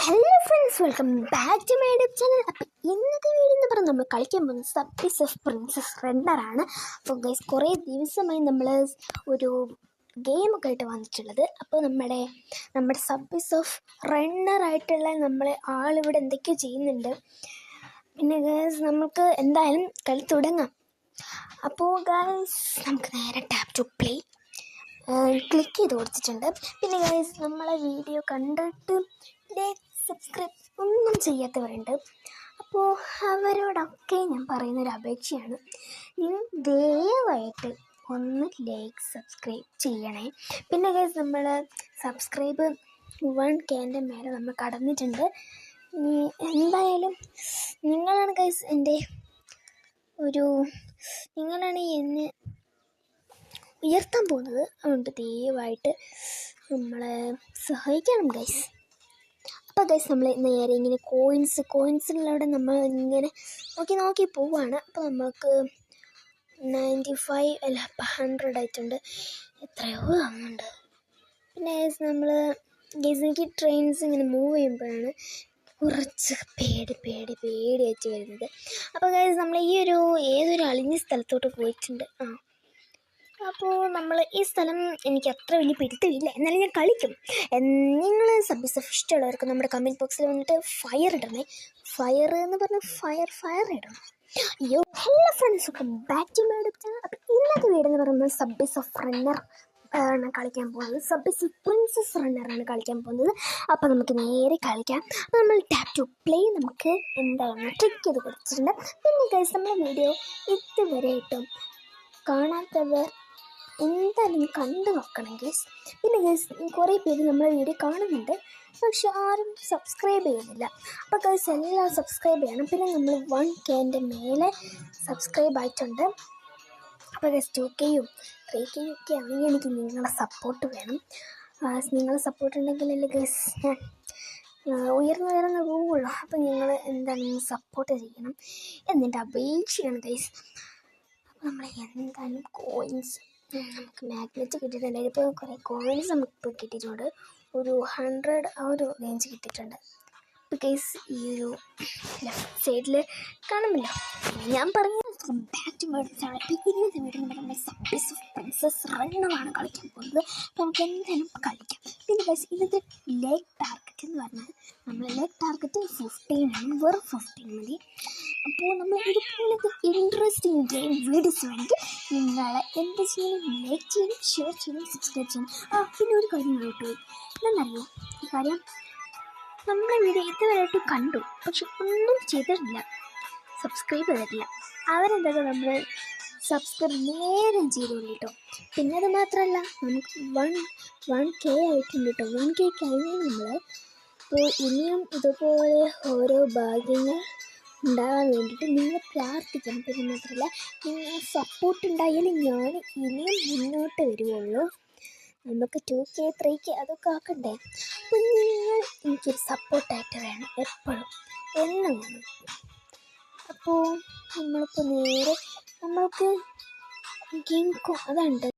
Hello friends, welcome back to my YouTube channel. അപ്പോൾ ഇന്നത്തെ video എന്ന് പറഞ്ഞാൽ നമ്മൾ കളിക്കാൻ പോകുന്നത് സബ്ബീസ് ഓഫ് പ്രിൻസസ് റണ്ണറാണ്. അപ്പോൾ ഗൈസ്, കുറേ ദിവസമായി നമ്മൾ ഒരു ഗെയിമൊക്കെ ആയിട്ട് വന്നിട്ടുള്ളത്. അപ്പോൾ നമ്മുടെ സബ്ബീസ് ഓഫ് റണ്ണറായിട്ടുള്ള നമ്മളെ ആളിവിടെ എന്തൊക്കെയോ ചെയ്യുന്നുണ്ട്. പിന്നെ ഗൈസ്, നമുക്ക് എന്തായാലും കളി തുടങ്ങാം. അപ്പോൾ ഗൈസ്, നമുക്ക് നേരെ ടാപ്പ് ടു പ്ലേ ക്ലിക്ക് ചെയ്ത് കൊടുത്തിട്ടുണ്ട്. പിന്നെ ഗൈസ്, നമ്മളെ വീഡിയോ കണ്ടിട്ട് ലൈക്ക് സബ്സ്ക്രൈബ് ഒന്നും ചെയ്യാത്തവരുണ്ട്. അപ്പോൾ അവരോടൊക്കെ ഞാൻ പറയുന്നൊരു അപേക്ഷയാണ്, നിങ്ങൾ ദയവായിട്ട് ഒന്ന് ലൈക്ക് സബ്സ്ക്രൈബ് ചെയ്യണേ. പിന്നെ ഗൈസ്, നമ്മൾ സബ്സ്ക്രൈബ് 1K മേലെ നമ്മൾ കടന്നിട്ടുണ്ട്. എന്തായാലും നിങ്ങളാണ് ഗൈസ് നിങ്ങളാണ് എന്നെ ഉയർത്താൻ പോകുന്നത്. അതുകൊണ്ട് ദയവായിട്ട് നമ്മളെ സഹായിക്കണം ഗൈസ്. അപ്പോൾ ഗൈസ്, നമ്മൾ നേരെ ഇങ്ങനെ കോയിൻസിലൂടെ നമ്മൾ ഇങ്ങനെ നോക്കി പോവുകയാണ്. അപ്പോൾ നമുക്ക് 95 അല്ല 100 ആയിട്ടുണ്ട്, എത്രയോ ആവുന്നുണ്ട്. പിന്നെ ഗൈസ് എനിക്ക് ട്രെയിൻസ് ഇങ്ങനെ മൂവ് ചെയ്യുമ്പോഴാണ് കുറച്ച് പേടിയായിട്ട് വരുന്നത്. അപ്പോൾ ഗൈസ്, നമ്മൾ ഏതൊരു അളിഞ്ഞ സ്ഥലത്തോട്ട് പോയിട്ടുണ്ട്. അപ്പോൾ നമ്മൾ ഈ സ്ഥലം എനിക്ക് അത്ര വലിയ പിടുത്തമില്ല, എന്നാലും ഞാൻ കളിക്കും. നിങ്ങൾ സബ്ബീസ് ഓഫ് ഇഷ്ടമുള്ളവർക്ക് നമ്മുടെ കമൻറ്റ് ബോക്സിൽ വന്നിട്ട് ഫയർ ഇടണേ. ഫയർ എന്ന് പറഞ്ഞാൽ ഫയർ ഇടണം. Hello friends, welcome back to my YouTube channel. അപ്പോൾ ഇന്നത്തെ വീഡിയോ എന്ന് പറയുന്നത് സബ്ബീസ് ഓഫ് റണ്ണർ ആണ് കളിക്കാൻ പോകുന്നത്. സബ്ബീസ് ഓഫ് പ്രിൻസസ് റണ്ണറാണ് കളിക്കാൻ പോകുന്നത്. അപ്പോൾ നമുക്ക് നേരെ കളിക്കാം. അപ്പോൾ നമ്മൾ ടാപ്പ് ടു പ്ലേ നമുക്ക് എന്താണ് ക്ലിക്ക് ചെയ്ത് കൊടുത്തിട്ടുണ്ട്. പിന്നെ ഗൈസ്, നമ്മുടെ വീഡിയോ ഇതുവരെയായിട്ടും കാണാത്തവർ എന്തായാലും കണ്ടു നോക്കണം ഗൈസ്. പിന്നെ ഗൈസ്, കുറേ പേര് നമ്മളെ വീഡിയോ കാണുന്നുണ്ട്, പക്ഷെ ആരും സബ്സ്ക്രൈബ് ചെയ്യുന്നില്ല. അപ്പോൾ ഗൈസ്, എല്ലാം സബ്സ്ക്രൈബ് ചെയ്യണം. പിന്നെ നമ്മൾ 1K മേലെ സബ്സ്ക്രൈബ് ആയിട്ടുണ്ട്. അപ്പോൾ ഗൈസ്, 2Kയും 3Kയും ഒക്കെ ആണെങ്കിൽ എനിക്ക് നിങ്ങളെ സപ്പോർട്ട് വേണം. നിങ്ങളെ സപ്പോർട്ട് ഉണ്ടെങ്കിലല്ലേ ഗൈസ് ഞാൻ ഉയർന്ന് പോവുള്ളൂ. അപ്പോൾ നിങ്ങൾ എന്തായാലും സപ്പോർട്ട് ചെയ്യണം എന്നെൻ്റെ അപേക്ഷയാണ് ഗൈസ്. അപ്പോൾ നമ്മൾ എന്തായാലും കോയിൻസ് നമുക്ക് മാഗ്നറ്റ് കിട്ടിയിട്ടുണ്ട്. ഇപ്പോൾ കുറേ കോയിൻസ് നമുക്കിപ്പോൾ കിട്ടിയിട്ടുണ്ട്. ഒരു 100 ആ ഒരു റേഞ്ച് കിട്ടിയിട്ടുണ്ട്. ഇപ്പോൾ കേസ് ഈ ഒരു ലെഫ്റ്റ് സൈഡിൽ കാണുമല്ലോ, ഞാൻ പറഞ്ഞ ബാക്ക് ടു മൈ ചാനൽ. ഇന്നത്തെ വീഡിയോ നമ്മുടെ സബ്ബീസ് ഓഫ് പ്രിൻസസ് റണ്ണറാണ് കളിക്കാൻ പോകുന്നത്. അപ്പോൾ നമുക്ക് എന്തായാലും കളിക്കാം. പിന്നെ ഗൈസ്, ഇന്നത്തെ ലെഗ് ടാർഗറ്റ് എന്ന് പറഞ്ഞാൽ നമ്മൾ ലെഗ് ടാർഗറ്റ് 15 ആണ്, വെറും 15 മതി. അപ്പോൾ നമ്മൾ ഇതുപോലത്തെ ഇൻട്രസ്റ്റിംഗ് ഗെയിം വീഡിയോസ് വേണമെങ്കിൽ നിങ്ങൾ എന്ത് ചെയ്യണം, ലൈക്ക് ചെയ്യണം, ഷെയർ ചെയ്യണം, സബ്സ്ക്രൈബ് ചെയ്യണം. പിന്നെ ഒരു കാര്യം കേട്ടോ, എന്താണെന്നറിയോ, ഈ കാര്യം നമ്മളെ വീഡിയോ ഇതുവരെയായിട്ട് കണ്ടു, പക്ഷെ ഒന്നും ചെയ്തിട്ടില്ല, സബ്സ്ക്രൈബ് ചെയ്തിട്ടില്ല. അവരെന്തൊക്കെ നമ്മൾ സബ്സ്ക്രൈബ് നേരം ചെയ്തോളൂ കേട്ടോ. പിന്നെ അത് മാത്രമല്ല, നമുക്ക് 1K ആയിട്ടുണ്ട് കേട്ടോ. 1K കഴിഞ്ഞ് നമ്മൾ അപ്പോൾ ഇനിയും ഇതുപോലെ ഓരോ ഭാഗ്യങ്ങൾ ഉണ്ടാകാൻ വേണ്ടിയിട്ട് നിങ്ങൾ പ്രാർത്ഥിക്കണം. പിന്നെ മാത്രമല്ല, നിങ്ങൾ സപ്പോർട്ട് ഉണ്ടായാലും ഞാൻ ഇനിയും മുന്നോട്ട് വരുവുള്ളൂ. നമുക്ക് 2K 3K അതൊക്കെ ആക്കണ്ടേ. അപ്പോൾ നിങ്ങൾ എനിക്കൊരു സപ്പോർട്ടായിട്ട് വേണം എപ്പോഴും എന്നും. അപ്പോൾ നമ്മളിപ്പോൾ നേരെ നമ്മൾക്ക് ഗെയിം അതാണ്